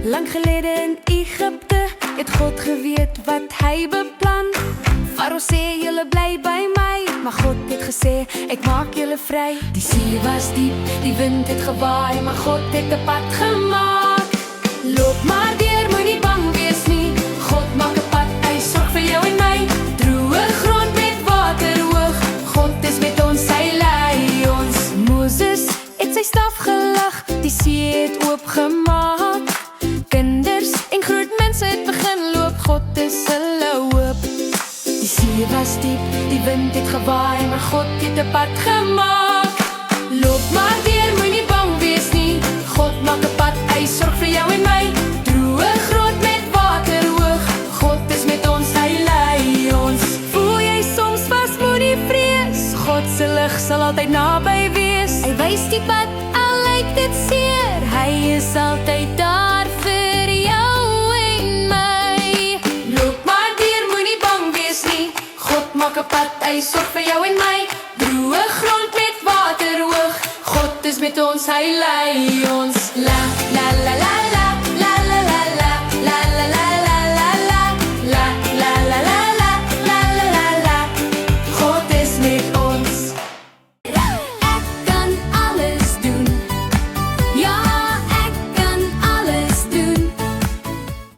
Lang gelede in Egypte het God geweet wat hy beplan. Farao sê julle bly by my, maar God het gesê ek maak julle vry. Die see was diep, die wind het gewaai, maar God het 'n pad gemaak. Loop maar deur, moenie bang wees nie. God maak 'n pad, hy sorg vir jou en my. Droë grond met water hoog, God is met ons, hy lei ons. Moses het sy staf gelag, die see het oopgemaak. Kinders en groot mense het begin loop, God is hulle hoop. Die see was diep, die wind het gewaai, maar God het 'n pad gemaak. Loop maar deur, moenie bang wees nie. God maak 'n pad, hy sorg vir jou en my. Droë grond met water hoog, God is met ons, hy lei ons. Voel jy soms vas, moenie vrees, God se lig sal altyd naby wees. Hy wys die pad, al lyk dit seer, hy is altyd daar vir jou en my. Loop maar deur, moenie bang wees nie. God maak 'n pad, hy sorg vir jou en my. Droë grond met water hoog, God is met ons, hy lei ons.